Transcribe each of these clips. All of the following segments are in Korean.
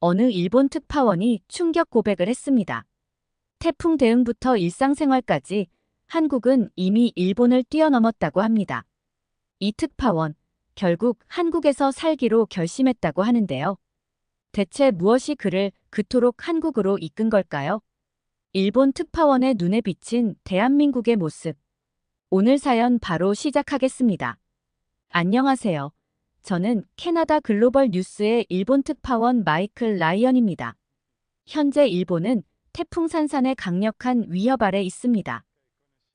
어느 일본 특파원이 충격 고백을 했습니다. 태풍 대응부터 일상생활까지 한국은 이미 일본을 뛰어넘었다고 합니다. 이 특파원, 결국 한국에서 살기로 결심했다고 하는데요. 대체 무엇이 그를 그토록 한국으로 이끈 걸까요? 일본 특파원의 눈에 비친 대한민국의 모습. 오늘 사연 바로 시작하겠습니다. 안녕하세요. 저는 캐나다 글로벌 뉴스의 일본 특파원 마이클 라이언입니다. 현재 일본은 태풍 산산의 강력한 위협 아래 있습니다.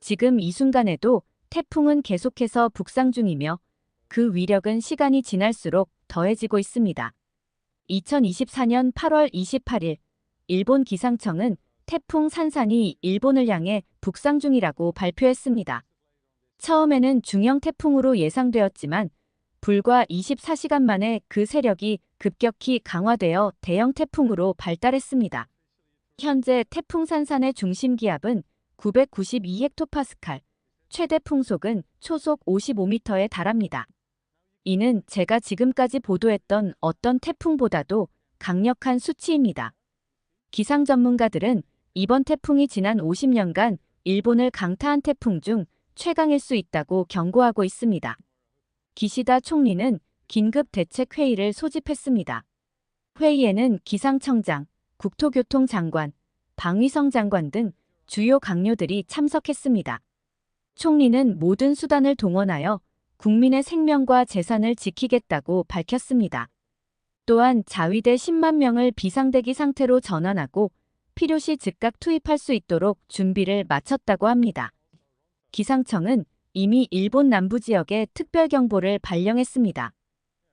지금 이 순간에도 태풍은 계속해서 북상 중이며 그 위력은 시간이 지날수록 더해지고 있습니다. 2024년 8월 28일, 일본 기상청은 태풍 산산이 일본을 향해 북상 중이라고 발표했습니다. 처음에는 중형 태풍으로 예상되었지만 불과 24시간 만에 그 세력이 급격히 강화되어 대형 태풍으로 발달했습니다. 현재 태풍 산산의 중심 기압은 992헥토파스칼, 최대 풍속은 초속 55m에 달합니다. 이는 제가 지금까지 보도했던 어떤 태풍보다도 강력한 수치입니다. 기상 전문가들은 이번 태풍이 지난 50년간 일본을 강타한 태풍 중 최강일 수 있다고 경고하고 있습니다. 기시다 총리는 긴급 대책 회의를 소집했습니다. 회의에는 기상청장, 국토교통장관, 방위성 장관 등 주요 강요들이 참석했습니다. 총리는 모든 수단을 동원하여 국민의 생명과 재산을 지키겠다고 밝혔습니다. 또한 자위대 10만 명을 비상대기 상태로 전환하고 필요시 즉각 투입할 수 있도록 준비를 마쳤다고 합니다. 기상청은 이미 일본 남부 지역에 특별경보를 발령했습니다.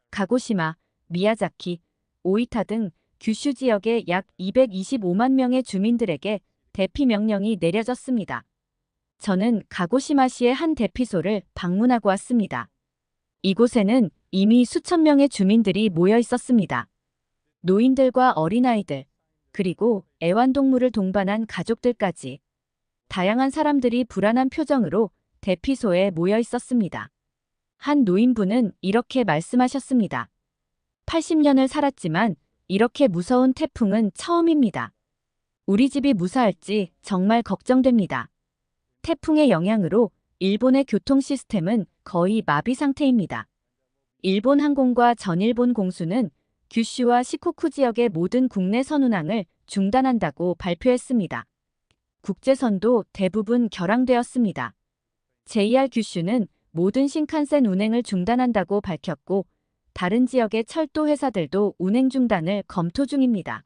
가고시마, 미야자키, 오이타 등 규슈 지역의 약 225만 명의 주민들에게 대피 명령이 내려졌습니다. 저는 가고시마시의 한 대피소를 방문하고 왔습니다. 이곳에는 이미 수천 명의 주민들이 모여 있었습니다. 노인들과 어린아이들, 그리고 애완동물을 동반한 가족들까지 다양한 사람들이 불안한 표정으로 대피소에 모여 있었습니다. 한 노인분은 이렇게 말씀하셨습니다. 80년을 살았지만 이렇게 무서운 태풍은 처음입니다. 우리 집이 무사할지 정말 걱정됩니다. 태풍의 영향으로 일본의 교통 시스템은 거의 마비 상태입니다. 일본 항공과 전일본 공수는 규슈와 시코쿠 지역의 모든 국내 선운항을 중단한다고 발표했습니다. 국제선도 대부분 결항되었습니다. JR 규슈는 모든 신칸센 운행을 중단한다고 밝혔고 다른 지역의 철도 회사들도 운행 중단을 검토 중입니다.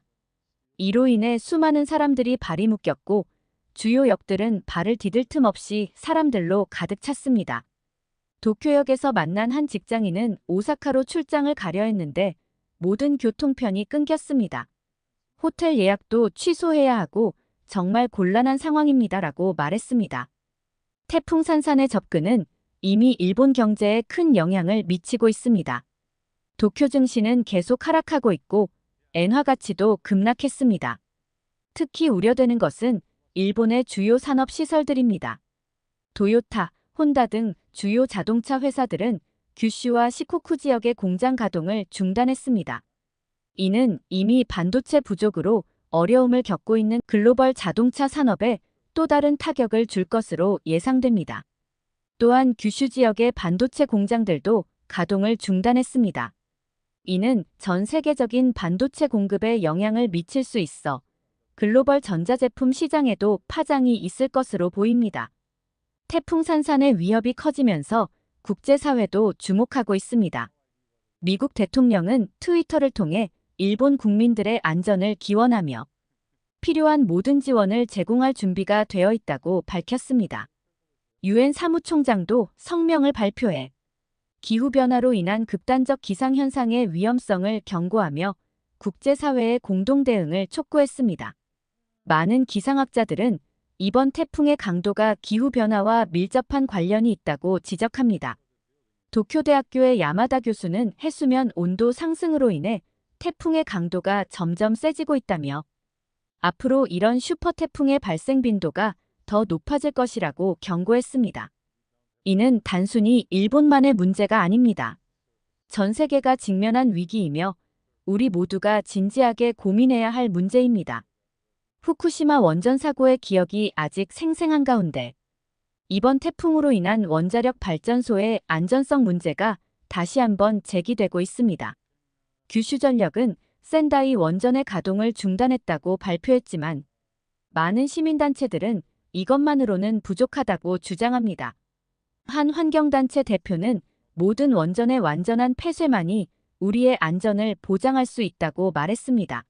이로 인해 수많은 사람들이 발이 묶였고 주요 역들은 발을 디딜 틈 없이 사람들로 가득 찼습니다. 도쿄역에서 만난 한 직장인은 오사카로 출장을 가려 했는데 모든 교통편이 끊겼습니다. 호텔 예약도 취소해야 하고 정말 곤란한 상황입니다라고 말했습니다. 태풍 산산의 접근은 이미 일본 경제에 큰 영향을 미치고 있습니다. 도쿄 증시는 계속 하락하고 있고 엔화 가치도 급락했습니다. 특히 우려되는 것은 일본의 주요 산업 시설들입니다. 도요타, 혼다 등 주요 자동차 회사들은 규슈와 시코쿠 지역의 공장 가동을 중단했습니다. 이는 이미 반도체 부족으로 어려움을 겪고 있는 글로벌 자동차 산업에 또 다른 타격을 줄 것으로 예상됩니다. 또한 규슈 지역의 반도체 공장들도 가동을 중단했습니다. 이는 전 세계적인 반도체 공급에 영향을 미칠 수 있어 글로벌 전자제품 시장에도 파장이 있을 것으로 보입니다. 태풍 산산의 위협이 커지면서 국제사회도 주목하고 있습니다. 미국 대통령은 트위터를 통해 일본 국민들의 안전을 기원하며 필요한 모든 지원을 제공할 준비가 되어 있다고 밝혔습니다. 유엔 사무총장도 성명을 발표해 기후변화로 인한 극단적 기상현상의 위험성을 경고하며 국제사회의 공동 대응을 촉구했습니다. 많은 기상학자들은 이번 태풍의 강도가 기후변화와 밀접한 관련이 있다고 지적합니다. 도쿄대학교의 야마다 교수는 해수면 온도 상승으로 인해 태풍의 강도가 점점 세지고 있다며 앞으로 이런 슈퍼 태풍의 발생 빈도가 더 높아질 것이라고 경고했습니다. 이는 단순히 일본만의 문제가 아닙니다. 전 세계가 직면한 위기이며 우리 모두가 진지하게 고민해야 할 문제입니다. 후쿠시마 원전 사고의 기억이 아직 생생한 가운데 이번 태풍으로 인한 원자력 발전소의 안전성 문제가 다시 한번 제기되고 있습니다. 규슈전력은 센다이 원전의 가동을 중단했다고 발표했지만 많은 시민단체들은 이것만으로는 부족하다고 주장합니다. 한 환경단체 대표는 모든 원전의 완전한 폐쇄만이 우리의 안전을 보장할 수 있다고 말했습니다.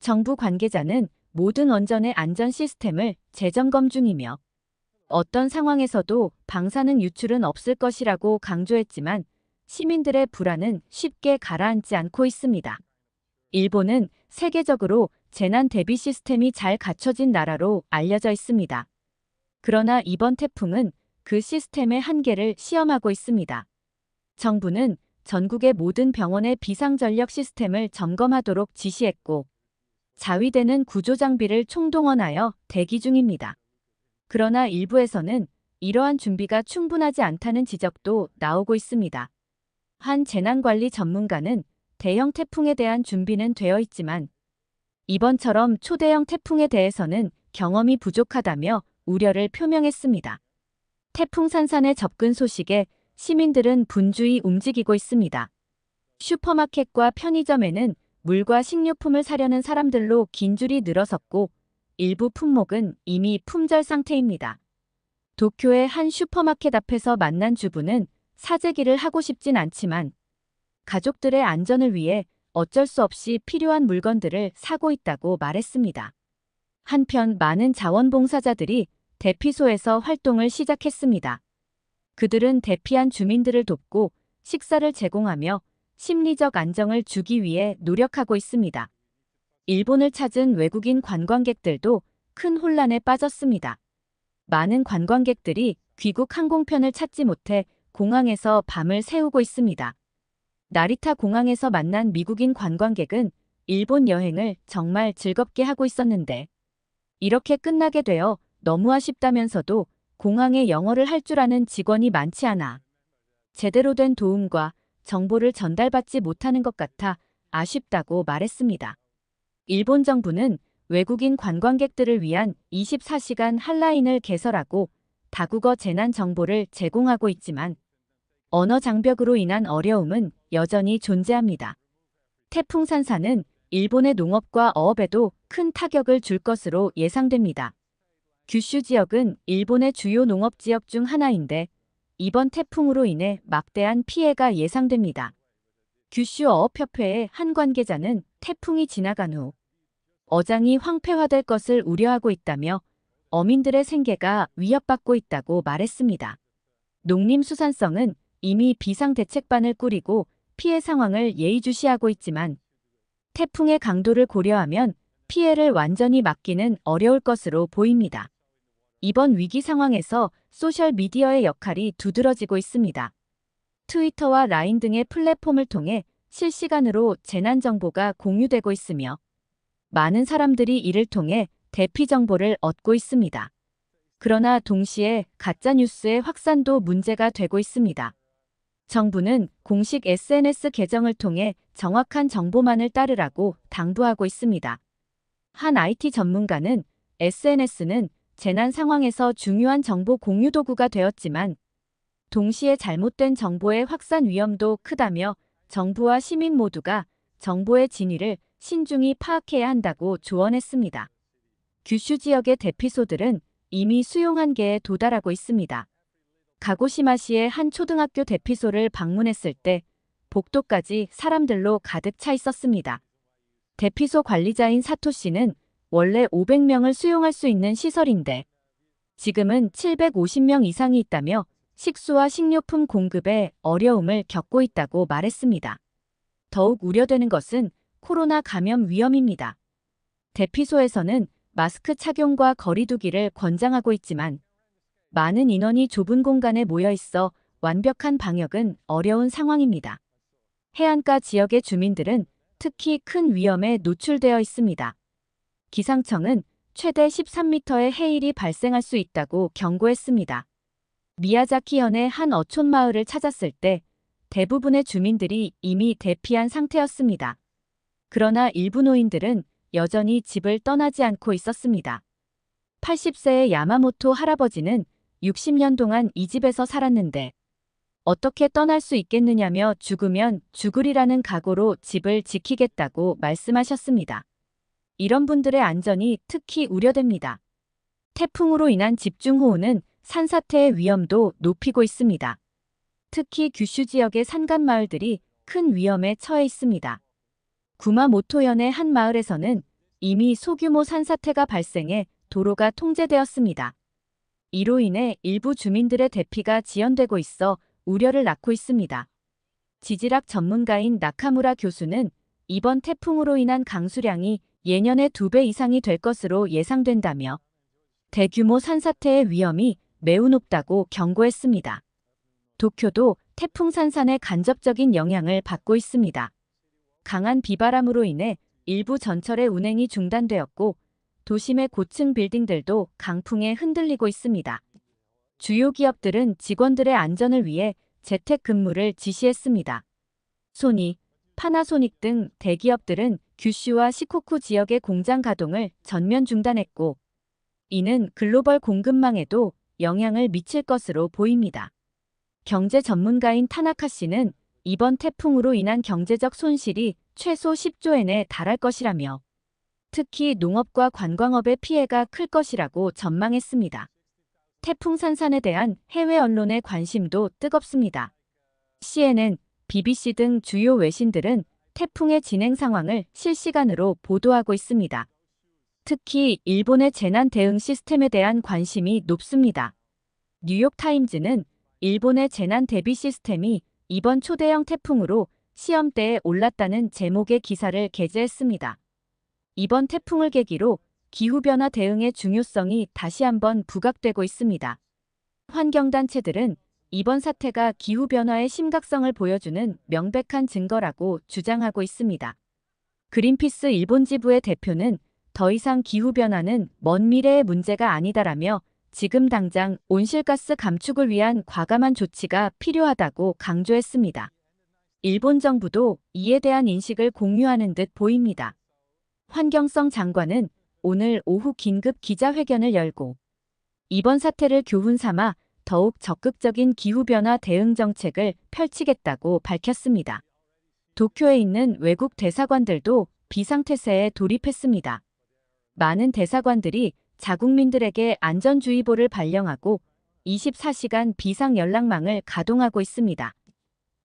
정부 관계자는 모든 원전의 안전 시스템을 재점검 중이며 어떤 상황에서도 방사능 유출은 없을 것이라고 강조했지만 시민들의 불안은 쉽게 가라앉지 않고 있습니다. 일본은 세계적으로 재난 대비 시스템이 잘 갖춰진 나라로 알려져 있습니다. 그러나 이번 태풍은 그 시스템의 한계를 시험하고 있습니다. 정부는 전국의 모든 병원의 비상전력 시스템을 점검하도록 지시했고 자위대는 구조장비를 총동원하여 대기 중입니다. 그러나 일부에서는 이러한 준비가 충분하지 않다는 지적도 나오고 있습니다. 한 재난관리 전문가는 대형 태풍에 대한 준비는 되어 있지만 이번처럼 초대형 태풍에 대해서는 경험이 부족하다며 우려를 표명했습니다. 태풍 산산의 접근 소식에 시민들은 분주히 움직이고 있습니다. 슈퍼마켓과 편의점에는 물과 식료품을 사려는 사람들로 긴 줄이 늘어섰고 일부 품목은 이미 품절 상태입니다. 도쿄의 한 슈퍼마켓 앞에서 만난 주부는 사재기를 하고 싶진 않지만 가족들의 안전을 위해 어쩔 수 없이 필요한 물건들을 사고 있다고 말했습니다. 한편 많은 자원봉사자들이 대피소에서 활동을 시작했습니다. 그들은 대피한 주민들을 돕고 식사를 제공하며 심리적 안정을 주기 위해 노력하고 있습니다. 일본을 찾은 외국인 관광객들도 큰 혼란에 빠졌습니다. 많은 관광객들이 귀국 항공편을 찾지 못해 공항에서 밤을 새우고 있습니다. 나리타 공항에서 만난 미국인 관광객은 일본 여행을 정말 즐겁게 하고 있었는데 이렇게 끝나게 되어 너무 아쉽다면서도 공항에 영어를 할 줄 아는 직원이 많지 않아 제대로 된 도움과 정보를 전달받지 못하는 것 같아 아쉽다고 말했습니다. 일본 정부는 외국인 관광객들을 위한 24시간 핫라인을 개설하고 다국어 재난 정보를 제공하고 있지만 언어 장벽으로 인한 어려움은 여전히 존재합니다. 태풍 산사는 일본의 농업과 어업에도 큰 타격을 줄 것으로 예상됩니다. 규슈 지역은 일본의 주요 농업 지역 중 하나인데 이번 태풍으로 인해 막대한 피해가 예상됩니다. 규슈 어업협회의 한 관계자는 태풍이 지나간 후 어장이 황폐화될 것을 우려하고 있다며 어민들의 생계가 위협받고 있다고 말했습니다. 농림수산성은 이미 비상대책반을 꾸리고 피해 상황을 예의주시하고 있지만 태풍의 강도를 고려하면 피해를 완전히 막기는 어려울 것으로 보입니다. 이번 위기 상황에서 소셜미디어의 역할이 두드러지고 있습니다. 트위터와 라인 등의 플랫폼을 통해 실시간으로 재난정보가 공유되고 있으며 많은 사람들이 이를 통해 대피 정보를 얻고 있습니다. 그러나 동시에 가짜뉴스의 확산도 문제가 되고 있습니다. 정부는 공식 SNS 계정을 통해 정확한 정보만을 따르라고 당부하고 있습니다. 한 IT 전문가는 SNS는 재난 상황에서 중요한 정보 공유 도구가 되었지만 동시에 잘못된 정보의 확산 위험도 크다며 정부와 시민 모두가 정보의 진위를 신중히 파악해야 한다고 조언했습니다. 규슈 지역의 대피소들은 이미 수용 한계에 도달하고 있습니다. 가고시마시의 한 초등학교 대피소를 방문했을 때 복도까지 사람들로 가득 차 있었습니다. 대피소 관리자인 사토 씨는 원래 500명을 수용할 수 있는 시설인데 지금은 750명 이상이 있다며 식수와 식료품 공급에 어려움을 겪고 있다고 말했습니다. 더욱 우려되는 것은 코로나 감염 위험입니다. 대피소에서는 마스크 착용과 거리 두기를 권장하고 있지만 많은 인원이 좁은 공간에 모여 있어 완벽한 방역은 어려운 상황입니다. 해안가 지역의 주민들은 특히 큰 위험에 노출되어 있습니다. 기상청은 최대 13m의 해일이 발생할 수 있다고 경고했습니다. 미야자키현의 한 어촌 마을을 찾았을 때 대부분의 주민들이 이미 대피한 상태였습니다. 그러나 일부 노인들은 여전히 집을 떠나지 않고 있었습니다. 80세의 야마모토 할아버지는 60년 동안 이 집에서 살았는데 어떻게 떠날 수 있겠느냐며 죽으면 죽으리라는 각오로 집을 지키겠다고 말씀하셨습니다. 이런 분들의 안전이 특히 우려됩니다. 태풍으로 인한 집중호우는 산사태의 위험도 높이고 있습니다. 특히 규슈 지역의 산간 마을들이 큰 위험에 처해 있습니다. 구마모토현의 한 마을에서는 이미 소규모 산사태가 발생해 도로가 통제되었습니다. 이로 인해 일부 주민들의 대피가 지연되고 있어 우려를 낳고 있습니다. 지질학 전문가인 나카무라 교수는 이번 태풍으로 인한 강수량이 예년의 2배 이상이 될 것으로 예상된다며 대규모 산사태의 위험이 매우 높다고 경고했습니다. 도쿄도 태풍 산산의 간접적인 영향을 받고 있습니다. 강한 비바람으로 인해 일부 전철의 운행이 중단되었고 도심의 고층 빌딩들도 강풍에 흔들리고 있습니다. 주요 기업들은 직원들의 안전을 위해 재택근무를 지시했습니다. 소니, 파나소닉 등 대기업들은 규슈와 시코쿠 지역의 공장 가동을 전면 중단했고 이는 글로벌 공급망에도 영향을 미칠 것으로 보입니다. 경제 전문가인 타나카 씨는 이번 태풍으로 인한 경제적 손실이 최소 10조엔에 달할 것이라며 특히 농업과 관광업의 피해가 클 것이라고 전망했습니다. 태풍 산산에 대한 해외 언론의 관심도 뜨겁습니다. CNN, BBC 등 주요 외신들은 태풍의 진행 상황을 실시간으로 보도하고 있습니다. 특히 일본의 재난 대응 시스템에 대한 관심이 높습니다. 뉴욕타임즈는 일본의 재난 대비 시스템이 이번 초대형 태풍으로 시험대에 올랐다는 제목의 기사를 게재했습니다. 이번 태풍을 계기로 기후변화 대응의 중요성이 다시 한번 부각되고 있습니다. 환경단체들은 이번 사태가 기후변화의 심각성을 보여주는 명백한 증거라고 주장하고 있습니다. 그린피스 일본 지부의 대표는 더 이상 기후변화는 먼 미래의 문제가 아니다라며 지금 당장 온실가스 감축을 위한 과감한 조치가 필요하다고 강조했습니다. 일본 정부도 이에 대한 인식을 공유하는 듯 보입니다. 환경성 장관은 오늘 오후 긴급 기자회견을 열고 이번 사태를 교훈 삼아 더욱 적극적인 기후변화 대응 정책을 펼치겠다고 밝혔습니다. 도쿄에 있는 외국 대사관들도 비상태세에 돌입했습니다. 많은 대사관들이 자국민들에게 안전주의보를 발령하고 24시간 비상연락망을 가동하고 있습니다.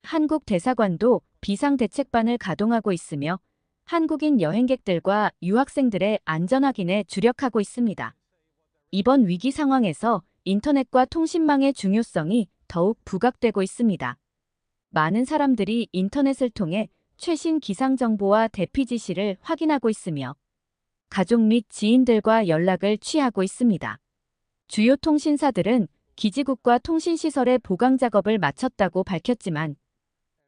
한국 대사관도 비상대책반을 가동하고 있으며 한국인 여행객들과 유학생들의 안전 확인에 주력하고 있습니다. 이번 위기 상황에서 인터넷과 통신망의 중요성이 더욱 부각되고 있습니다. 많은 사람들이 인터넷을 통해 최신 기상정보와 대피 지시를 확인하고 있으며 가족 및 지인들과 연락을 취하고 있습니다. 주요 통신사들은 기지국과 통신시설의 보강 작업을 마쳤다고 밝혔지만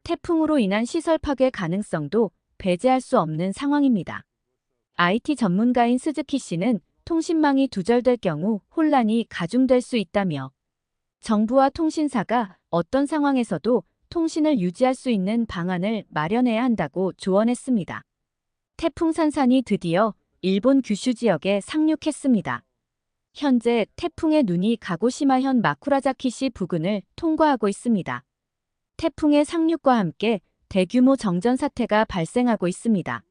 태풍으로 인한 시설 파괴 가능성도 배제할 수 없는 상황입니다. IT 전문가인 스즈키 씨는 통신망이 두절될 경우 혼란이 가중될 수 있다며 정부와 통신사가 어떤 상황에서도 통신을 유지할 수 있는 방안을 마련해야 한다고 조언했습니다. 태풍 산산이 드디어 일본 규슈 지역에 상륙했습니다. 현재 태풍의 눈이 가고시마현 마쿠라자키시 부근을 통과하고 있습니다. 태풍의 상륙과 함께 대규모 정전 사태가 발생하고 있습니다.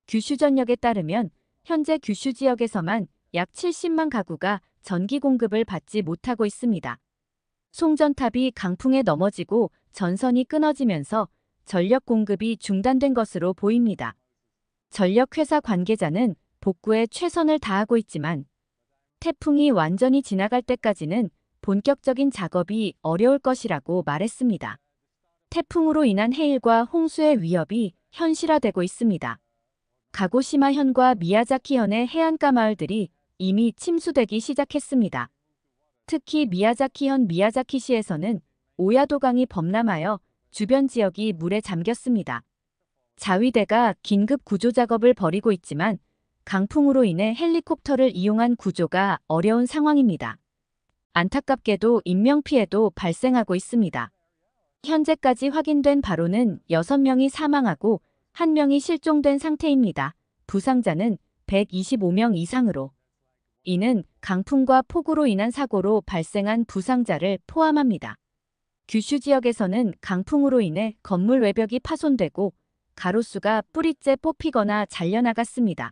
규슈전력에 따르면 현재 규슈 지역에서만 약 70만 가구가 전기 공급을 받지 못하고 있습니다. 송전탑이 강풍에 넘어지고 전선이 끊어지면서 전력 공급이 중단된 것으로 보입니다. 전력회사 관계자는 복구에 최선을 다하고 있지만 태풍이 완전히 지나갈 때까지는 본격적인 작업이 어려울 것이라고 말했습니다. 태풍으로 인한 해일과 홍수의 위협이 현실화되고 있습니다. 가고시마현과 미야자키현의 해안가 마을들이 이미 침수되기 시작했습니다. 특히 미야자키현 미야자키시에서는 오야도강이 범람하여 주변 지역이 물에 잠겼습니다. 자위대가 긴급 구조 작업을 벌이고 있지만 강풍으로 인해 헬리콥터를 이용한 구조가 어려운 상황입니다. 안타깝게도 인명피해도 발생하고 있습니다. 현재까지 확인된 바로는 6명이 사망하고 1명이 실종된 상태입니다. 부상자는 125명 이상으로. 이는 강풍과 폭우로 인한 사고로 발생한 부상자를 포함합니다. 규슈 지역에서는 강풍으로 인해 건물 외벽이 파손되고 가로수가 뿌리째 뽑히거나 잘려나갔습니다.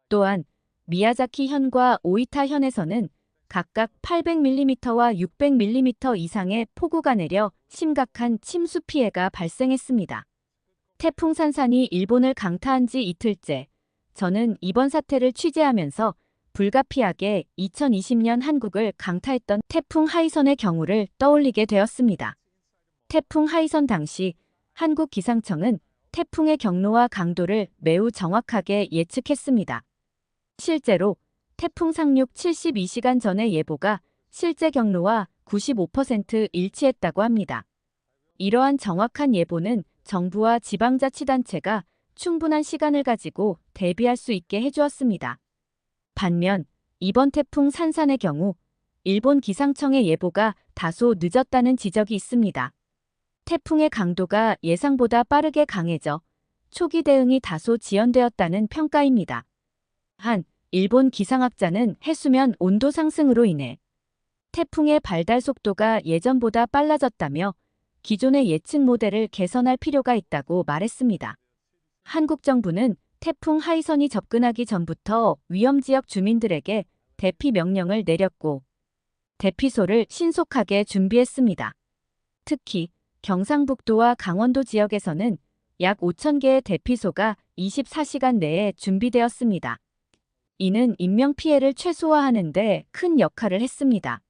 또한 미야자키 현과 오이타 현에서는 각각 800mm와 600mm 이상의 폭우가 내려 심각한 침수 피해가 발생했습니다. 태풍 산산이 일본을 강타한 지 이틀째, 저는 이번 사태를 취재하면서 불가피하게 2020년 한국을 강타했던 태풍 하이선의 경우를 떠올리게 되었습니다. 태풍 하이선 당시 한국 기상청은 태풍의 경로와 강도를 매우 정확하게 예측했습니다. 실제로 태풍 상륙 72시간 전의 예보가 실제 경로와 95% 일치했다고 합니다. 이러한 정확한 예보는 정부와 지방자치단체가 충분한 시간을 가지고 대비할 수 있게 해주었습니다. 반면 이번 태풍 산산의 경우 일본 기상청의 예보가 다소 늦었다는 지적이 있습니다. 태풍의 강도가 예상보다 빠르게 강해져 초기 대응이 다소 지연되었다는 평가입니다. 한 일본 기상학자는 해수면 온도 상승으로 인해 태풍의 발달 속도가 예전보다 빨라졌다며 기존의 예측 모델을 개선할 필요가 있다고 말했습니다. 한국 정부는 태풍 하이선이 접근하기 전부터 위험지역 주민들에게 대피 명령을 내렸고 대피소를 신속하게 준비했습니다. 특히 경상북도와 강원도 지역에서는 약 5,000개의 대피소가 24시간 내에 준비되었습니다. 이는 인명피해를 최소화하는 데 큰 역할을 했습니다.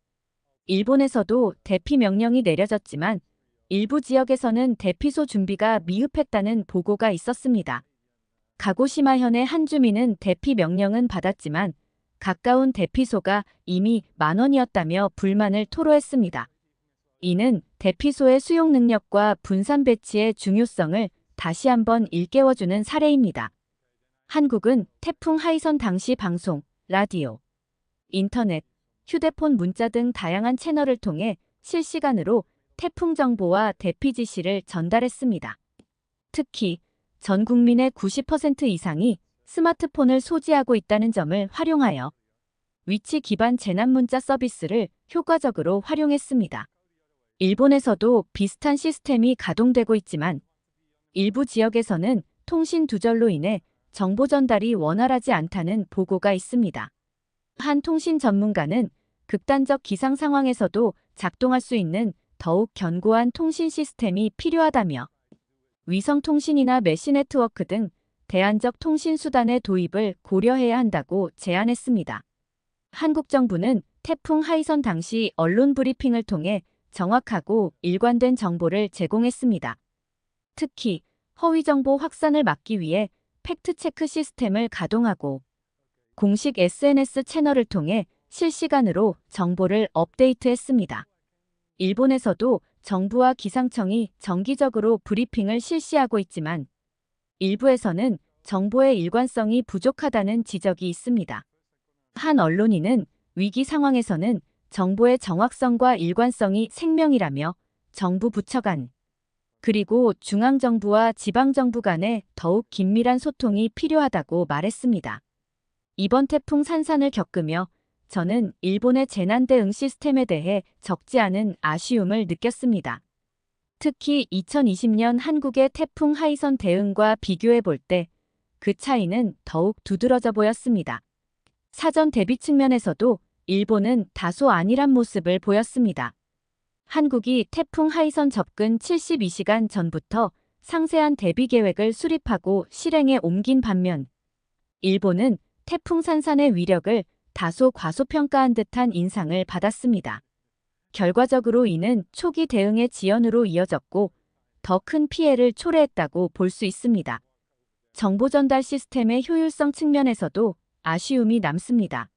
일본에서도 대피 명령이 내려졌지만 일부 지역에서는 대피소 준비가 미흡했다는 보고가 있었습니다. 가고시마현의 한 주민은 대피 명령은 받았지만 가까운 대피소가 이미 만원이었다며 불만을 토로했습니다. 이는 대피소의 수용 능력과 분산 배치의 중요성을 다시 한번 일깨워주는 사례입니다. 한국은 태풍 하이선 당시 방송, 라디오, 인터넷, 휴대폰 문자 등 다양한 채널을 통해 실시간으로 태풍 정보와 대피 지시를 전달했습니다. 특히 전 국민의 90% 이상이 스마트폰을 소지하고 있다는 점을 활용하여 위치 기반 재난 문자 서비스를 효과적으로 활용했습니다. 일본에서도 비슷한 시스템이 가동되고 있지만 일부 지역에서는 통신 두절로 인해 정보 전달이 원활하지 않다는 보고가 있습니다. 한 통신 전문가는 극단적 기상 상황에서도 작동할 수 있는 더욱 견고한 통신 시스템이 필요하다며 위성통신이나 메시 네트워크 등 대안적 통신 수단의 도입을 고려해야 한다고 제안했습니다. 한국 정부는 태풍 하이선 당시 언론 브리핑을 통해 정확하고 일관된 정보를 제공했습니다. 특히 허위 정보 확산을 막기 위해 팩트체크 시스템을 가동하고 공식 SNS 채널을 통해 실시간으로 정보를 업데이트했습니다. 일본에서도 정부와 기상청이 정기적으로 브리핑을 실시하고 있지만 일부에서는 정보의 일관성이 부족하다는 지적이 있습니다. 한 언론인은 위기 상황에서는 정보의 정확성과 일관성이 생명이라며 정부 부처 간 그리고 중앙정부와 지방정부 간의 더욱 긴밀한 소통이 필요하다고 말했습니다. 이번 태풍 산산을 겪으며 저는 일본의 재난 대응 시스템에 대해 적지 않은 아쉬움을 느꼈습니다. 특히 2020년 한국의 태풍 하이선 대응과 비교해 볼 때 그 차이는 더욱 두드러져 보였습니다. 사전 대비 측면에서도 일본은 다소 안일한 모습을 보였습니다. 한국이 태풍 하이선 접근 72시간 전부터 상세한 대비 계획을 수립하고 실행에 옮긴 반면 일본은 태풍 산산의 위력을 다소 과소평가한 듯한 인상을 받았습니다. 결과적으로 이는 초기 대응의 지연으로 이어졌고 더 큰 피해를 초래했다고 볼 수 있습니다. 정보 전달 시스템의 효율성 측면에서도 아쉬움이 남습니다.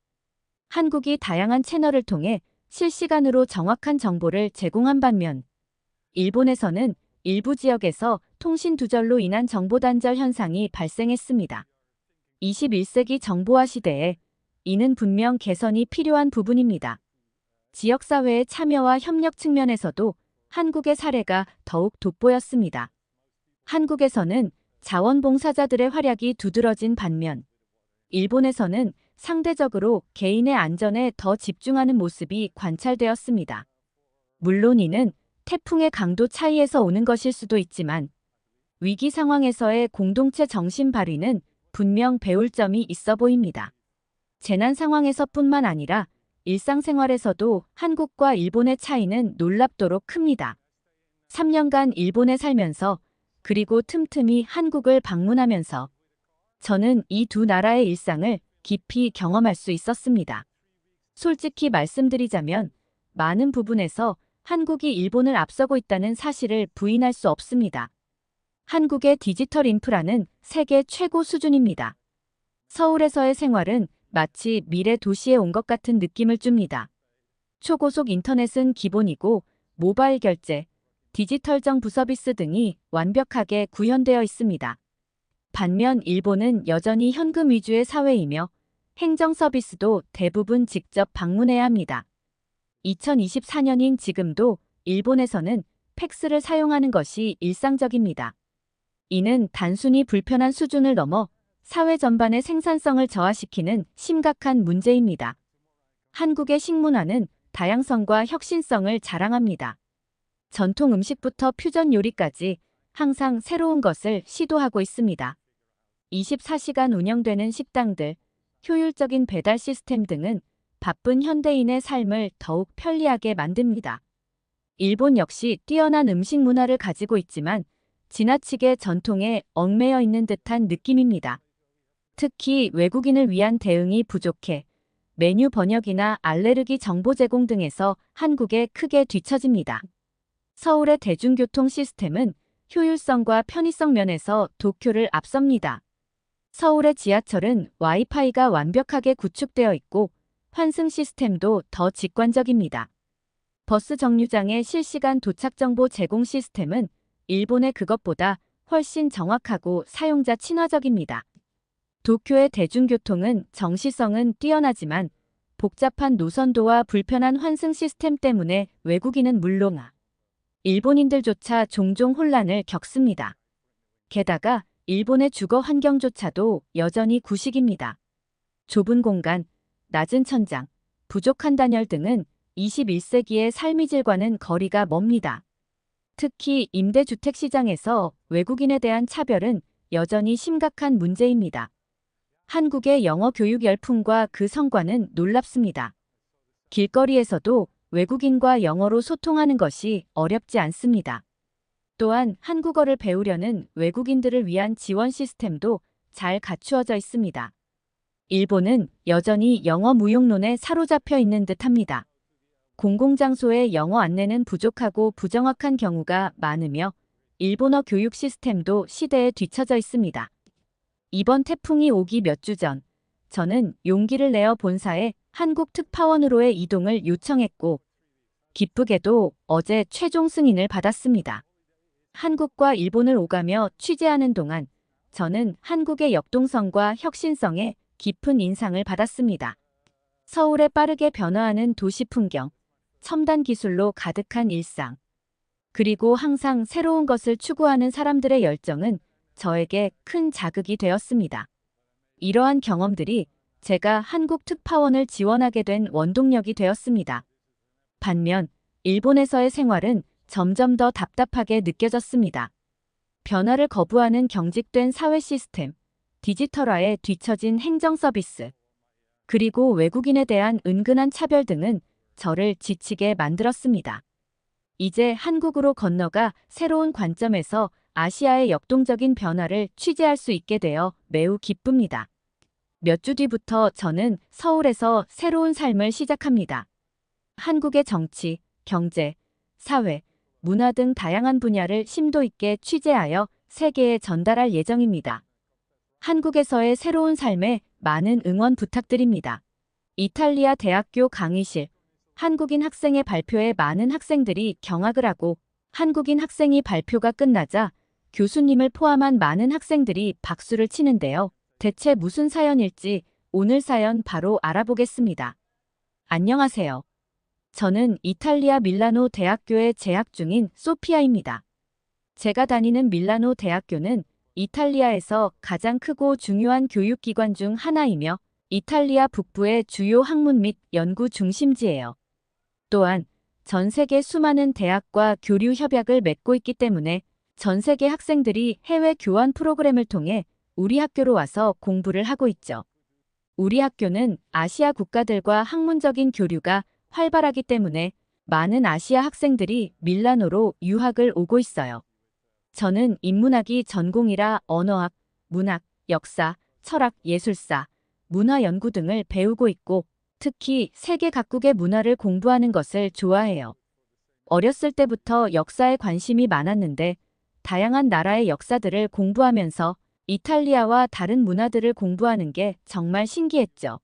한국이 다양한 채널을 통해 실시간으로 정확한 정보를 제공한 반면 일본에서는 일부 지역에서 통신 두절로 인한 정보 단절 현상이 발생했습니다. 21세기 정보화 시대에 이는 분명 개선이 필요한 부분입니다. 지역사회의 참여와 협력 측면에서도 한국의 사례가 더욱 돋보였습니다. 한국에서는 자원봉사자들의 활약이 두드러진 반면 일본에서는 상대적으로 개인의 안전에 더 집중하는 모습이 관찰되었습니다. 물론 이는 태풍의 강도 차이에서 오는 것일 수도 있지만 위기 상황에서의 공동체 정신 발휘는 분명 배울 점이 있어 보입니다. 재난 상황에서뿐만 아니라 일상생활에서도 한국과 일본의 차이는 놀랍도록 큽니다. 3년간 일본에 살면서 그리고 틈틈이 한국을 방문하면서 저는 이 두 나라의 일상을 깊이 경험할 수 있었습니다. 솔직히 말씀드리자면 많은 부분에서 한국이 일본을 앞서고 있다는 사실을 부인할 수 없습니다. 한국의 디지털 인프라는 세계 최고 수준입니다. 서울에서의 생활은 마치 미래 도시에 온 것 같은 느낌을 줍니다. 초고속 인터넷은 기본이고 모바일 결제, 디지털 정부 서비스 등이 완벽하게 구현되어 있습니다. 반면 일본은 여전히 현금 위주의 사회이며 행정 서비스도 대부분 직접 방문해야 합니다. 2024년인 지금도 일본에서는 팩스를 사용하는 것이 일상적입니다. 이는 단순히 불편한 수준을 넘어 사회 전반의 생산성을 저하시키는 심각한 문제입니다. 한국의 식문화는 다양성과 혁신성을 자랑합니다. 전통 음식부터 퓨전 요리까지 항상 새로운 것을 시도하고 있습니다. 24시간 운영되는 식당들, 효율적인 배달 시스템 등은 바쁜 현대인의 삶을 더욱 편리하게 만듭니다. 일본 역시 뛰어난 음식 문화를 가지고 있지만 지나치게 전통에 얽매여 있는 듯한 느낌입니다. 특히 외국인을 위한 대응이 부족해 메뉴 번역이나 알레르기 정보 제공 등에서 한국에 크게 뒤처집니다. 서울의 대중교통 시스템은 효율성과 편의성 면에서 도쿄를 앞섭니다. 서울의 지하철은 와이파이가 완벽하게 구축되어 있고 환승 시스템도 더 직관적입니다. 버스 정류장의 실시간 도착 정보 제공 시스템은 일본의 그것보다 훨씬 정확하고 사용자 친화적입니다. 도쿄의 대중교통은 정시성은 뛰어나지만 복잡한 노선도와 불편한 환승 시스템 때문에 외국인은 물론 일본인들조차 종종 혼란을 겪습니다. 게다가 일본의 주거 환경조차도 여전히 구식입니다. 좁은 공간, 낮은 천장, 부족한 단열 등은 21세기의 삶의 질과는 거리가 멉니다. 특히 임대주택 시장에서 외국인에 대한 차별은 여전히 심각한 문제입니다. 한국의 영어 교육 열풍과 그 성과는 놀랍습니다. 길거리에서도 외국인과 영어로 소통하는 것이 어렵지 않습니다. 또한 한국어를 배우려는 외국인들을 위한 지원 시스템도 잘 갖추어져 있습니다. 일본은 여전히 영어 무용론에 사로잡혀 있는 듯합니다. 공공장소의 영어 안내는 부족하고 부정확한 경우가 많으며 일본어 교육 시스템도 시대에 뒤처져 있습니다. 이번 태풍이 오기 몇 주 전, 저는 용기를 내어 본사에 한국 특파원으로의 이동을 요청했고 기쁘게도 어제 최종 승인을 받았습니다. 한국과 일본을 오가며 취재하는 동안 저는 한국의 역동성과 혁신성에 깊은 인상을 받았습니다. 서울의 빠르게 변화하는 도시 풍경, 첨단 기술로 가득한 일상, 그리고 항상 새로운 것을 추구하는 사람들의 열정은 저에게 큰 자극이 되었습니다. 이러한 경험들이 제가 한국 특파원을 지원하게 된 원동력이 되었습니다. 반면 일본에서의 생활은 점점 더 답답하게 느껴졌습니다. 변화를 거부하는 경직된 사회 시스템, 디지털화에 뒤처진 행정 서비스, 그리고 외국인에 대한 은근한 차별 등은 저를 지치게 만들었습니다. 이제 한국으로 건너가 새로운 관점에서 아시아의 역동적인 변화를 취재할 수 있게 되어 매우 기쁩니다. 몇 주 뒤부터 저는 서울에서 새로운 삶을 시작합니다. 한국의 정치, 경제, 사회, 문화 등 다양한 분야를 심도 있게 취재하여 세계에 전달할 예정입니다. 한국에서의 새로운 삶에 많은 응원 부탁드립니다. 이탈리아 대학교 강의실. 한국인 학생의 발표에 많은 학생들이 경악을 하고 한국인 학생이 발표가 끝나자 교수님을 포함한 많은 학생들이 박수를 치는데요. 대체 무슨 사연일지 오늘 사연 바로 알아보겠습니다. 안녕하세요. 저는 이탈리아 밀라노 대학교에 재학 중인 소피아입니다. 제가 다니는 밀라노 대학교는 이탈리아에서 가장 크고 중요한 교육기관 중 하나이며 이탈리아 북부의 주요 학문 및 연구 중심지예요. 또한 전 세계 수많은 대학과 교류 협약을 맺고 있기 때문에 전 세계 학생들이 해외 교환 프로그램을 통해 우리 학교로 와서 공부를 하고 있죠. 우리 학교는 아시아 국가들과 학문적인 교류가 활발하기 때문에 많은 아시아 학생들이 밀라노로 유학을 오고 있어요. 저는 인문학이 전공이라 언어학, 문학, 역사, 철학, 예술사, 문화 연구 등을 배우고 있고 특히 세계 각국의 문화를 공부하는 것을 좋아해요. 어렸을 때부터 역사에 관심이 많았는데 다양한 나라의 역사들을 공부하면서 이탈리아와 다른 문화들을 공부하는 게 정말 신기했죠.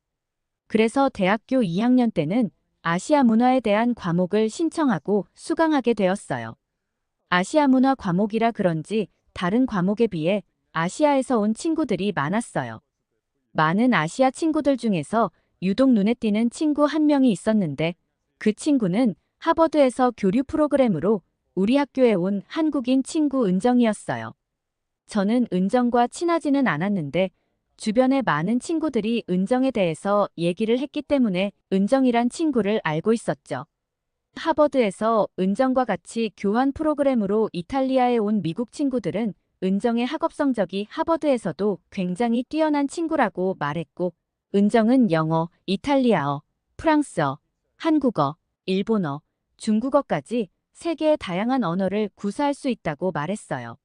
그래서 대학교 2학년 때는 아시아 문화에 대한 과목을 신청하고 수강하게 되었어요. 아시아 문화 과목이라 그런지 다른 과목에 비해 아시아에서 온 친구들이 많았어요. 많은 아시아 친구들 중에서 유독 눈에 띄는 친구 한 명이 있었는데 그 친구는 하버드에서 교류 프로그램으로 우리 학교에 온 한국인 친구 은정이었어요. 저는 은정과 친하지는 않았는데 주변에 많은 친구들이 은정에 대해서 얘기를 했기 때문에 은정이란 친구를 알고 있었죠. 하버드에서 은정과 같이 교환 프로그램으로 이탈리아에 온 미국 친구들은 은정의 학업 성적이 하버드에서도 굉장히 뛰어난 친구라고 말했고 은정은 영어, 이탈리아어, 프랑스어, 한국어, 일본어, 중국어까지 세계의 다양한 언어를 구사할 수 있다고 말했어요.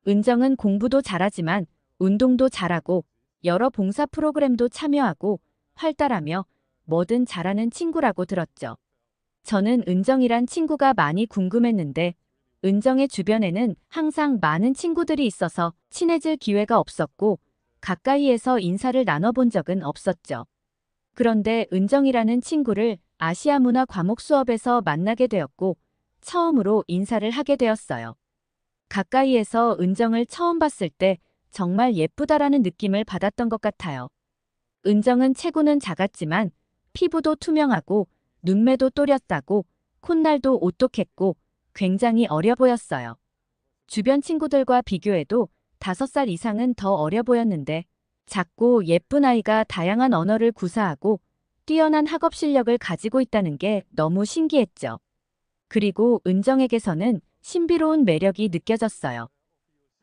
은정은 공부도 잘하지만 운동도 잘하고 여러 봉사 프로그램도 참여하고 활달하며 뭐든 잘하는 친구라고 들었죠. 저는 은정이란 친구가 많이 궁금했는데 은정의 주변에는 항상 많은 친구들이 있어서 친해질 기회가 없었고 가까이에서 인사를 나눠본 적은 없었죠. 그런데 은정이라는 친구를 아시아 문화 과목 수업에서 만나게 되었고 처음으로 인사를 하게 되었어요. 가까이에서 은정을 처음 봤을 때 정말 예쁘다라는 느낌을 받았던 것 같아요. 은정은 체구는 작았지만 피부도 투명하고 눈매도 또렷하고 콧날도 오똑했고 굉장히 어려 보였어요. 주변 친구들과 비교해도 5살 이상은 더 어려 보였는데 작고 예쁜 아이가 다양한 언어를 구사하고 뛰어난 학업 실력을 가지고 있다는 게 너무 신기했죠. 그리고 은정에게서는 신비로운 매력이 느껴졌어요.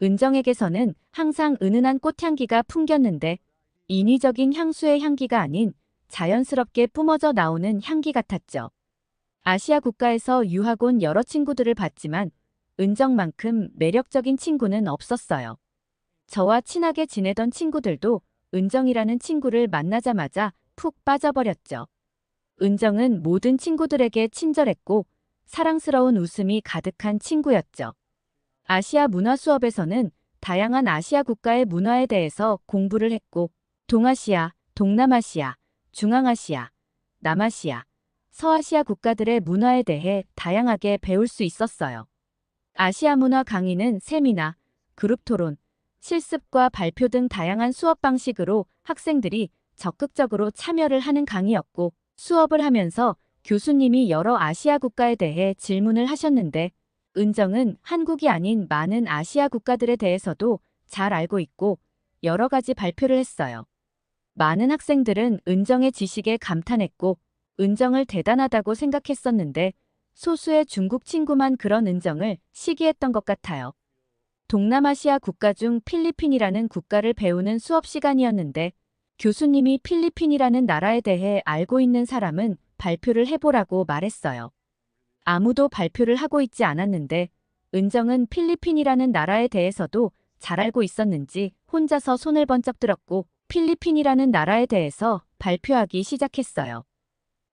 은정에게서는 항상 은은한 꽃향기가 풍겼는데 인위적인 향수의 향기가 아닌 자연스럽게 뿜어져 나오는 향기 같았죠. 아시아 국가에서 유학 온 여러 친구들을 봤지만 은정만큼 매력적인 친구는 없었어요. 저와 친하게 지내던 친구들도 은정이라는 친구를 만나자마자 푹 빠져버렸죠. 은정은 모든 친구들에게 친절했고 사랑스러운 웃음이 가득한 친구였죠. 아시아 문화 수업에서는 다양한 아시아 국가의 문화에 대해서 공부를 했고 동아시아, 동남아시아, 중앙아시아, 남아시아, 서아시아 국가들의 문화에 대해 다양하게 배울 수 있었어요. 아시아 문화 강의는 세미나, 그룹 토론, 실습과 발표 등 다양한 수업 방식으로 학생들이 적극적으로 참여를 하는 강의였고 수업을 하면서 교수님이 여러 아시아 국가에 대해 질문을 하셨는데 은정은 한국이 아닌 많은 아시아 국가들에 대해서도 잘 알고 있고 여러 가지 발표를 했어요. 많은 학생들은 은정의 지식에 감탄했고 은정을 대단하다고 생각했었는데 소수의 중국 친구만 그런 은정을 시기했던 것 같아요. 동남아시아 국가 중 필리핀이라는 국가를 배우는 수업 시간이었는데 교수님이 필리핀이라는 나라에 대해 알고 있는 사람은 발표를 해보라고 말했어요. 아무도 발표를 하고 있지 않았는데 은정은 필리핀이라는 나라에 대해서도 잘 알고 있었는지 혼자서 손을 번쩍 들었고 필리핀이라는 나라에 대해서 발표하기 시작했어요.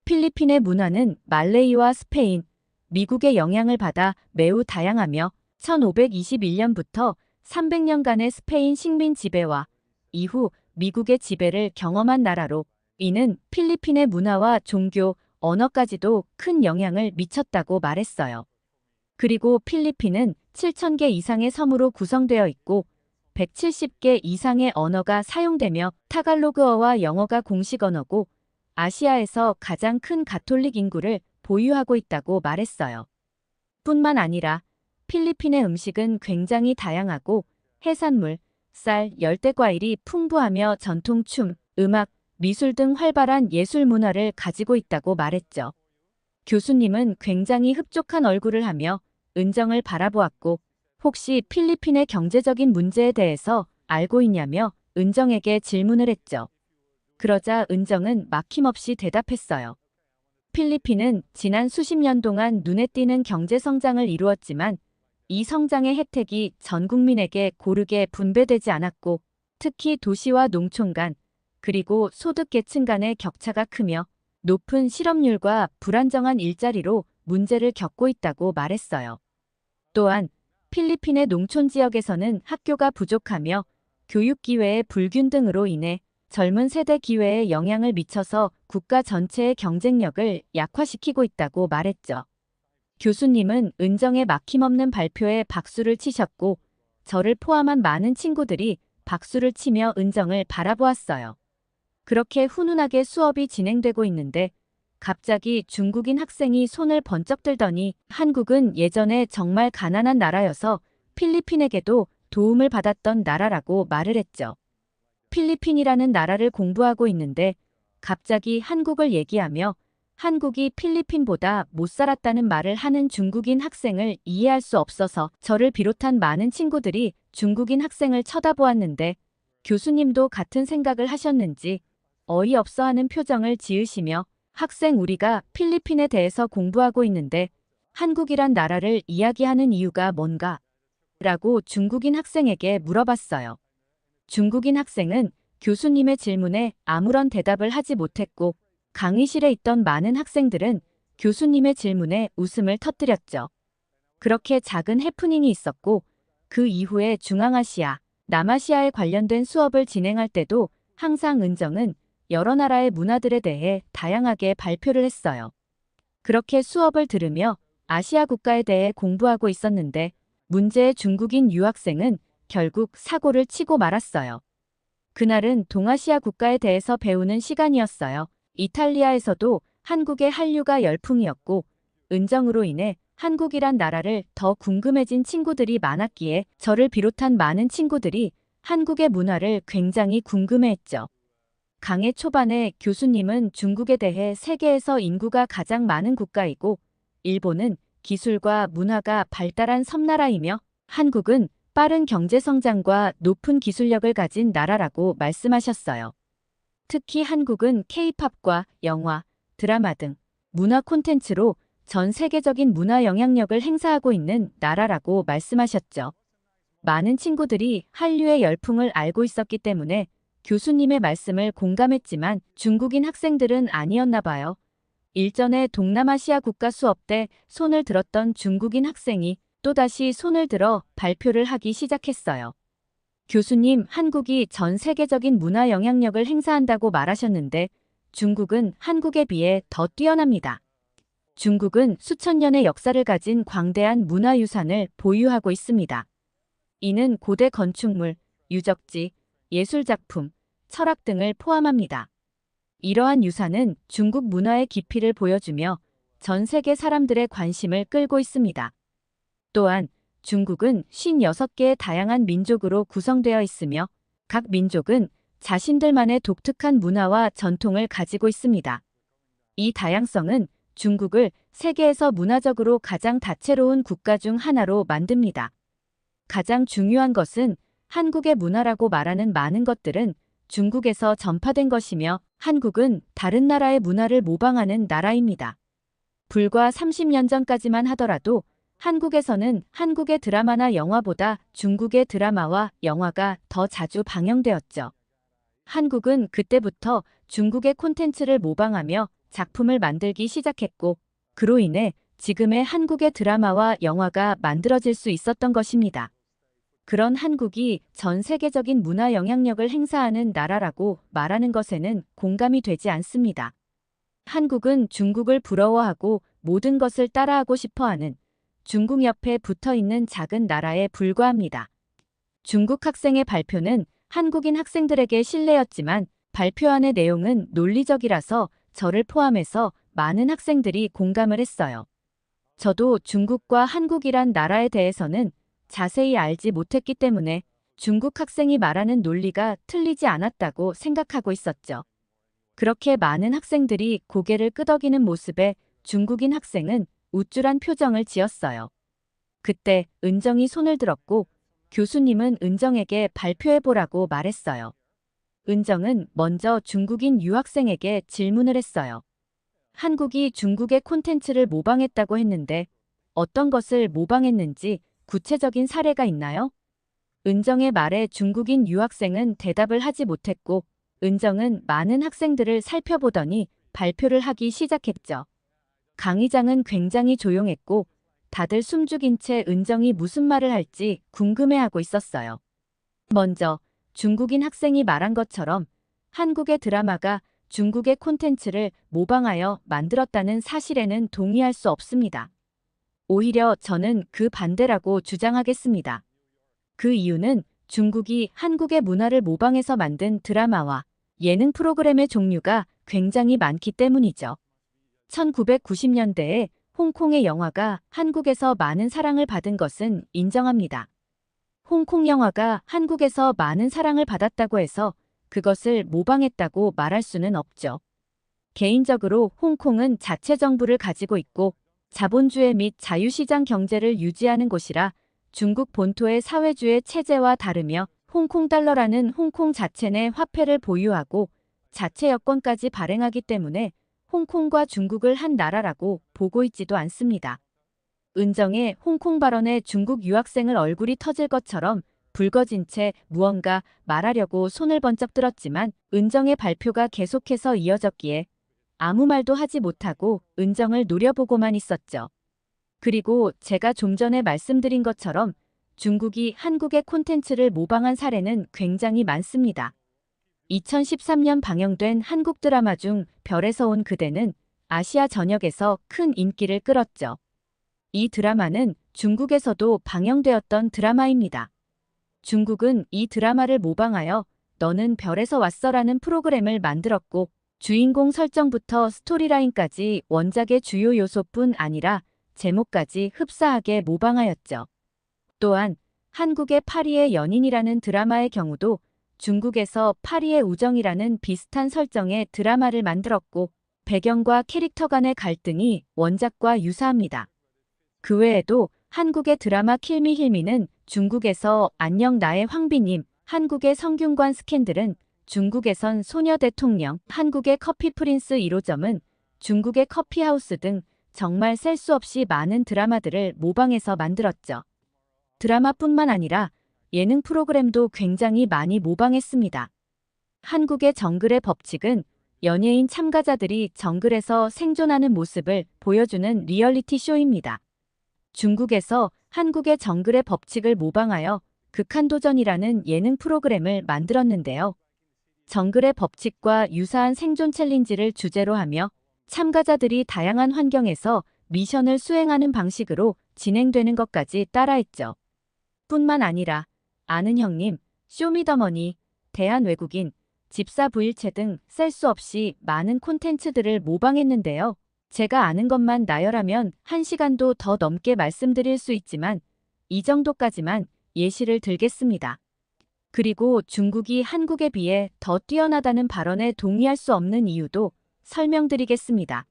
필리핀의 문화는 말레이와 스페인, 미국의 영향을 받아 매우 다양하며 1521년부터 300년간의 스페인 식민 지배와 이후 미국의 지배를 경험한 나라로 이는 필리핀의 문화와 종교, 언어까지도 큰 영향을 미쳤다고 말했어요. 그리고 필리핀은 7,000개 이상의 섬으로 구성되어 있고 170개 이상의 언어가 사용되며 타갈로그어와 영어가 공식 언어고 아시아에서 가장 큰 가톨릭 인구를 보유하고 있다고 말했어요. 뿐만 아니라 필리핀의 음식은 굉장히 다양하고 해산물, 쌀, 열대과일이 풍부하며 전통춤, 음악, 미술 등 활발한 예술 문화를 가지고 있다고 말했죠. 교수님은 굉장히 흡족한 얼굴을 하며 은정을 바라보았고, 혹시 필리핀의 경제적인 문제에 대해서 알고 있냐며 은정에게 질문을 했죠. 그러자 은정은 막힘없이 대답했어요. 필리핀은 지난 수십 년 동안 눈에 띄는 경제 성장을 이루었지만 이 성장의 혜택이 전 국민에게 고르게 분배되지 않았고, 특히 도시와 농촌 간, 그리고 소득 계층 간의 격차가 크며 높은 실업률과 불안정한 일자리로 문제를 겪고 있다고 말했어요. 또한 필리핀의 농촌 지역에서는 학교가 부족하며 교육 기회의 불균등으로 인해 젊은 세대 기회에 영향을 미쳐서 국가 전체의 경쟁력을 약화시키고 있다고 말했죠. 교수님은 은정의 막힘없는 발표에 박수를 치셨고, 저를 포함한 많은 친구들이 박수를 치며 은정을 바라보았어요. 그렇게 훈훈하게 수업이 진행되고 있는데 갑자기 중국인 학생이 손을 번쩍 들더니 한국은 예전에 정말 가난한 나라여서 필리핀에게도 도움을 받았던 나라라고 말을 했죠. 필리핀이라는 나라를 공부하고 있는데 갑자기 한국을 얘기하며 한국이 필리핀보다 못 살았다는 말을 하는 중국인 학생을 이해할 수 없어서 저를 비롯한 많은 친구들이 중국인 학생을 쳐다보았는데 교수님도 같은 생각을 하셨는지 어이없어 하는 표정을 지으시며 학생 우리가 필리핀에 대해서 공부하고 있는데 한국이란 나라를 이야기하는 이유가 뭔가? 라고 중국인 학생에게 물어봤어요. 중국인 학생은 교수님의 질문에 아무런 대답을 하지 못했고 강의실에 있던 많은 학생들은 교수님의 질문에 웃음을 터뜨렸죠. 그렇게 작은 해프닝이 있었고 그 이후에 중앙아시아, 남아시아에 관련된 수업을 진행할 때도 항상 은정은 여러 나라의 문화들에 대해 다양하게 발표를 했어요. 그렇게 수업을 들으며 아시아 국가에 대해 공부하고 있었는데 문제의 중국인 유학생은 결국 사고를 치고 말았어요. 그날은 동아시아 국가에 대해서 배우는 시간이었어요. 이탈리아에서도 한국의 한류가 열풍이었고 은정으로 인해 한국이란 나라를 더 궁금해진 친구들이 많았기에 저를 비롯한 많은 친구들이 한국의 문화를 굉장히 궁금해했죠. 강의 초반에 교수님은 중국에 대해 세계에서 인구가 가장 많은 국가이고 일본은 기술과 문화가 발달한 섬나라이며 한국은 빠른 경제 성장과 높은 기술력을 가진 나라라고 말씀하셨어요. 특히 한국은 K-팝과 영화, 드라마 등 문화 콘텐츠로 전 세계적인 문화 영향력을 행사하고 있는 나라라고 말씀하셨죠. 많은 친구들이 한류의 열풍을 알고 있었기 때문에 교수님의 말씀을 공감했지만 중국인 학생들은 아니었나 봐요. 일전에 동남아시아 국가 수업 때 손을 들었던 중국인 학생이 또다시 손을 들어 발표를 하기 시작했어요. 교수님, 한국이 전 세계적인 문화 영향력을 행사한다고 말하셨는데 중국은 한국에 비해 더 뛰어납니다. 중국은 수천 년의 역사를 가진 광대한 문화유산을 보유하고 있습니다. 이는 고대 건축물, 유적지, 예술작품, 철학 등을 포함합니다. 이러한 유산은 중국 문화의 깊이를 보여주며 전 세계 사람들의 관심을 끌고 있습니다. 또한 중국은 56개의 다양한 민족으로 구성되어 있으며 각 민족은 자신들만의 독특한 문화와 전통을 가지고 있습니다. 이 다양성은 중국을 세계에서 문화적으로 가장 다채로운 국가 중 하나로 만듭니다. 가장 중요한 것은 한국의 문화라고 말하는 많은 것들은 중국에서 전파된 것이며 한국은 다른 나라의 문화를 모방하는 나라입니다. 불과 30년 전까지만 하더라도 한국에서는 한국의 드라마나 영화보다 중국의 드라마와 영화가 더 자주 방영되었죠. 한국은 그때부터 중국의 콘텐츠를 모방하며 작품을 만들기 시작했고 그로 인해 지금의 한국의 드라마와 영화가 만들어질 수 있었던 것입니다. 그런 한국이 전 세계적인 문화 영향력을 행사하는 나라라고 말하는 것에는 공감이 되지 않습니다. 한국은 중국을 부러워하고 모든 것을 따라하고 싶어하는 중국 옆에 붙어있는 작은 나라에 불과합니다. 중국 학생의 발표는 한국인 학생들에게 신뢰였지만 발표안의 내용은 논리적이라서 저를 포함해서 많은 학생들이 공감을 했어요. 저도 중국과 한국이란 나라에 대해서는 자세히 알지 못했기 때문에 중국 학생이 말하는 논리가 틀리지 않았다고 생각하고 있었죠. 그렇게 많은 학생들이 고개를 끄덕이는 모습에 중국인 학생은 우쭐한 표정을 지었어요. 그때 은정이 손을 들었고 교수님은 은정에게 발표해보라고 말했어요. 은정은 먼저 중국인 유학생에게 질문을 했어요. 한국이 중국의 콘텐츠를 모방했다고 했는데 어떤 것을 모방했는지 구체적인 사례가 있나요? 은정의 말에 중국인 유학생은 대답을 하지 못했고 은정은 많은 학생들을 살펴보더니 발표를 하기 시작했죠. 강의장은 굉장히 조용했고 다들 숨죽인 채 은정이 무슨 말을 할지 궁금해하고 있었어요. 먼저 중국인 학생이 말한 것처럼 한국의 드라마가 중국의 콘텐츠를 모방하여 만들었다는 사실에는 동의할 수 없습니다. 오히려 저는 그 반대라고 주장하겠습니다. 그 이유는 중국이 한국의 문화를 모방해서 만든 드라마와 예능 프로그램의 종류가 굉장히 많기 때문이죠. 1990년대에 홍콩의 영화가 한국에서 많은 사랑을 받은 것은 인정합니다. 홍콩 영화가 한국에서 많은 사랑을 받았다고 해서 그것을 모방했다고 말할 수는 없죠. 개인적으로 홍콩은 자체 정부를 가지고 있고 자본주의 및 자유시장 경제를 유지하는 곳이라 중국 본토의 사회주의 체제와 다르며 홍콩 달러라는 홍콩 자체 내 화폐를 보유하고 자체 여권까지 발행하기 때문에 홍콩과 중국을 한 나라라고 보고 있지도 않습니다. 은정의 홍콩 발언에 중국 유학생을 얼굴이 터질 것처럼 붉어진 채 무언가 말하려고 손을 번쩍 들었지만 은정의 발표가 계속해서 이어졌기에 아무 말도 하지 못하고 은정을 노려보고만 있었죠. 그리고 제가 좀 전에 말씀드린 것처럼 중국이 한국의 콘텐츠를 모방한 사례는 굉장히 많습니다. 2013년 방영된 한국 드라마 중 별에서 온 그대는 아시아 전역에서 큰 인기를 끌었죠. 이 드라마는 중국에서도 방영되었던 드라마입니다. 중국은 이 드라마를 모방하여 너는 별에서 왔어라는 프로그램을 만들었고 주인공 설정부터 스토리라인까지 원작의 주요 요소뿐 아니라 제목까지 흡사하게 모방하였죠. 또한 한국의 파리의 연인이라는 드라마의 경우도 중국에서 파리의 우정이라는 비슷한 설정의 드라마를 만들었고 배경과 캐릭터 간의 갈등이 원작과 유사합니다. 그 외에도 한국의 드라마 킬미힐미는 중국에서 안녕 나의 황비님, 한국의 성균관 스캔들은 중국에선 소녀 대통령, 한국의 커피 프린스 1호점은 중국의 커피하우스 등 정말 셀 수 없이 많은 드라마들을 모방해서 만들었죠. 드라마뿐만 아니라 예능 프로그램도 굉장히 많이 모방했습니다. 한국의 정글의 법칙은 연예인 참가자들이 정글에서 생존하는 모습을 보여주는 리얼리티 쇼입니다. 중국에서 한국의 정글의 법칙을 모방하여 극한도전이라는 예능 프로그램을 만들었는데요. 정글의 법칙과 유사한 생존 챌린지를 주제로 하며 참가자들이 다양한 환경에서 미션을 수행하는 방식으로 진행되는 것까지 따라했죠. 뿐만 아니라 아는 형님, 쇼미더머니, 대한외국인, 집사 부일체 등 셀 수 없이 많은 콘텐츠들을 모방했는데요. 제가 아는 것만 나열하면 1시간도 더 넘게 말씀드릴 수 있지만 이 정도까지만 예시를 들겠습니다. 그리고 중국이 한국에 비해 더 뛰어나다는 발언에 동의할 수 없는 이유도 설명드리겠습니다.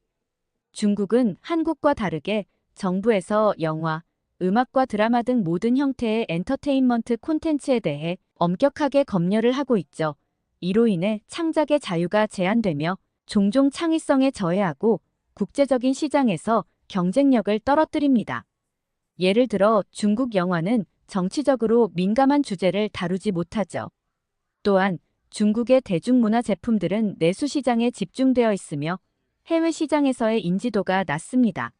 중국은 한국과 다르게 정부에서 영화, 음악과 드라마 등 모든 형태의 엔터테인먼트 콘텐츠에 대해 엄격하게 검열을 하고 있죠. 이로 인해 창작의 자유가 제한되며 종종 창의성에 저해하고 국제적인 시장에서 경쟁력을 떨어뜨립니다. 예를 들어 중국 영화는 정치적으로 민감한 주제를 다루지 못하죠. 또한 중국의 대중문화 제품들은 내수 시장에 집중되어 있으며 해외 시장에서의 인지도가 낮습니다.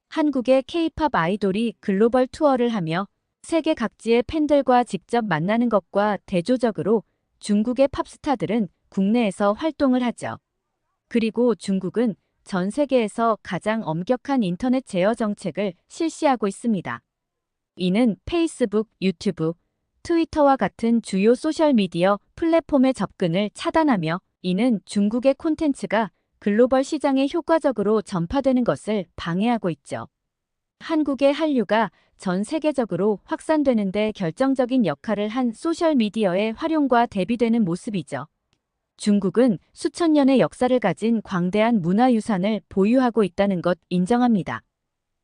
한국의 K-팝 아이돌이 글로벌 투어를 하며 세계 각지의 팬들과 직접 만나는 것과 대조적으로 중국의 팝스타들은 국내에서 활동을 하죠. 그리고 중국은 전 세계에서 가장 엄격한 인터넷 제어 정책을 실시하고 있습니다. 이는 페이스북, 유튜브, 트위터와 같은 주요 소셜미디어 플랫폼의 접근을 차단하며 이는 중국의 콘텐츠가 글로벌 시장에 효과적으로 전파되는 것을 방해하고 있죠. 한국의 한류가 전 세계적으로 확산되는 데 결정적인 역할을 한 소셜미디어의 활용과 대비되는 모습이죠. 중국은 수천 년의 역사를 가진 광대한 문화유산을 보유하고 있다는 것 인정합니다.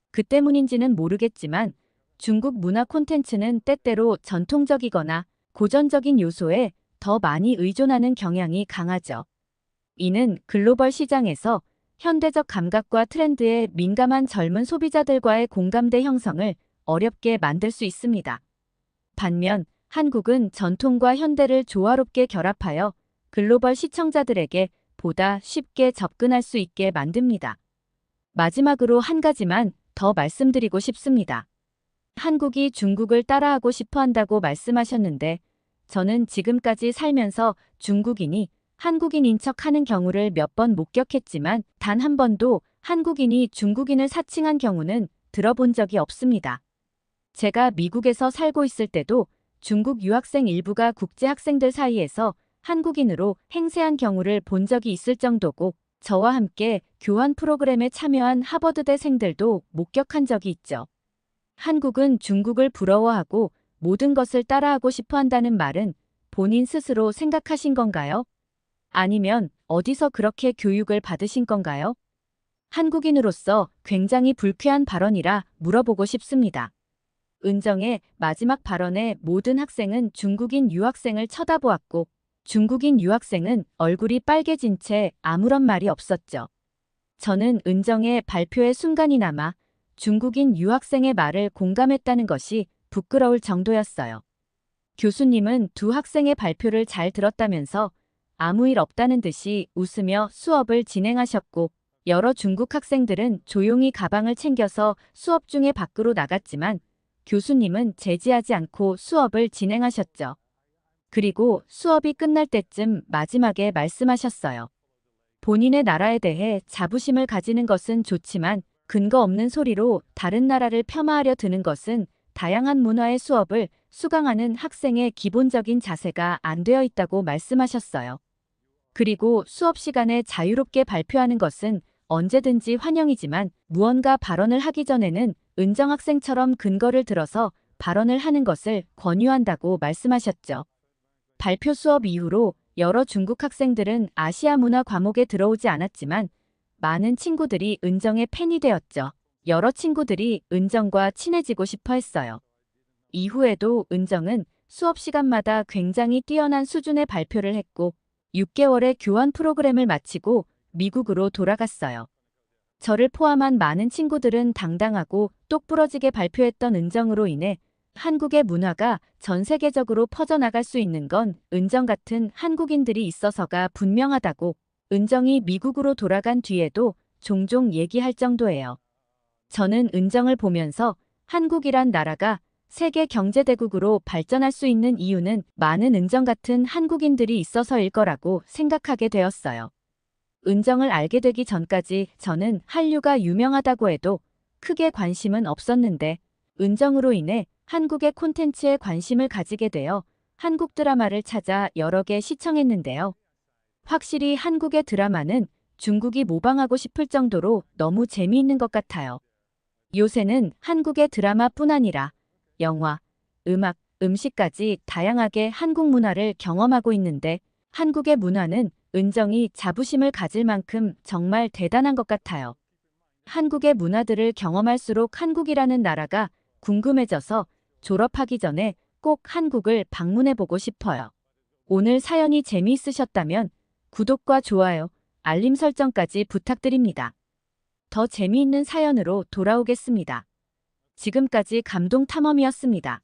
그 때문인지는 모르겠지만 중국 문화 콘텐츠는 때때로 전통적이거나 고전적인 요소에 더 많이 의존하는 경향이 강하죠. 이는 글로벌 시장에서 현대적 감각과 트렌드에 민감한 젊은 소비자들과의 공감대 형성을 어렵게 만들 수 있습니다. 반면 한국은 전통과 현대를 조화롭게 결합하여 글로벌 시청자들에게 보다 쉽게 접근할 수 있게 만듭니다. 마지막으로 한 가지만 더 말씀드리고 싶습니다. 한국이 중국을 따라하고 싶어 한다고 말씀하셨는데 저는 지금까지 살면서 중국인이 한국인인 척 하는 경우를 몇 번 목격했지만 단 한 번도 한국인이 중국인을 사칭한 경우는 들어본 적이 없습니다. 제가 미국에서 살고 있을 때도 중국 유학생 일부가 국제 학생들 사이에서 한국인으로 행세한 경우를 본 적이 있을 정도고 저와 함께 교환 프로그램에 참여한 하버드대생들도 목격한 적이 있죠. 한국은 중국을 부러워하고 모든 것을 따라하고 싶어 한다는 말은 본인 스스로 생각하신 건가요? 아니면 어디서 그렇게 교육을 받으신 건가요? 한국인으로서 굉장히 불쾌한 발언이라 물어보고 싶습니다. 은정의 마지막 발언에 모든 학생은 중국인 유학생을 쳐다보았고 중국인 유학생은 얼굴이 빨개진 채 아무런 말이 없었죠. 저는 은정의 발표의 순간이나마 중국인 유학생의 말을 공감했다는 것이 부끄러울 정도였어요. 교수님은 두 학생의 발표를 잘 들었다면서 아무 일 없다는 듯이 웃으며 수업을 진행하셨고 여러 중국 학생들은 조용히 가방을 챙겨서 수업 중에 밖으로 나갔지만 교수님은 제지하지 않고 수업을 진행하셨죠. 그리고 수업이 끝날 때쯤 마지막에 말씀하셨어요. 본인의 나라에 대해 자부심을 가지는 것은 좋지만 근거 없는 소리로 다른 나라를 폄하하려 드는 것은 다양한 문화의 수업을 수강하는 학생의 기본적인 자세가 안 되어 있다고 말씀하셨어요. 그리고 수업 시간에 자유롭게 발표하는 것은 언제든지 환영이지만 무언가 발언을 하기 전에는 은정 학생처럼 근거를 들어서 발언을 하는 것을 권유한다고 말씀하셨죠. 발표 수업 이후로 여러 중국 학생들은 아시아 문화 과목에 들어오지 않았지만 많은 친구들이 은정의 팬이 되었죠. 여러 친구들이 은정과 친해지고 싶어 했어요. 이후에도 은정은 수업 시간마다 굉장히 뛰어난 수준의 발표를 했고 6개월의 교환 프로그램을 마치고 미국으로 돌아갔어요. 저를 포함한 많은 친구들은 당당하고 똑부러지게 발표했던 은정으로 인해 한국의 문화가 전 세계적으로 퍼져나갈 수 있는 건 은정 같은 한국인들이 있어서가 분명하다고 은정이 미국으로 돌아간 뒤에도 종종 얘기할 정도예요. 저는 은정을 보면서 한국이란 나라가 세계 경제대국으로 발전할 수 있는 이유는 많은 은정 같은 한국인들이 있어서일 거라고 생각하게 되었어요. 은정을 알게 되기 전까지 저는 한류가 유명하다고 해도 크게 관심은 없었는데 은정으로 인해 한국의 콘텐츠에 관심을 가지게 되어 한국 드라마를 찾아 여러 개 시청했는데요. 확실히 한국의 드라마는 중국이 모방하고 싶을 정도로 너무 재미있는 것 같아요. 요새는 한국의 드라마뿐 아니라 영화, 음악, 음식까지 다양하게 한국 문화를 경험하고 있는데 한국의 문화는 은정이 자부심을 가질 만큼 정말 대단한 것 같아요. 한국의 문화들을 경험할수록 한국이라는 나라가 궁금해져서 졸업하기 전에 꼭 한국을 방문해보고 싶어요. 오늘 사연이 재미있으셨다면 구독과 좋아요, 알림 설정까지 부탁드립니다. 더 재미있는 사연으로 돌아오겠습니다. 지금까지 감동 탐험이었습니다.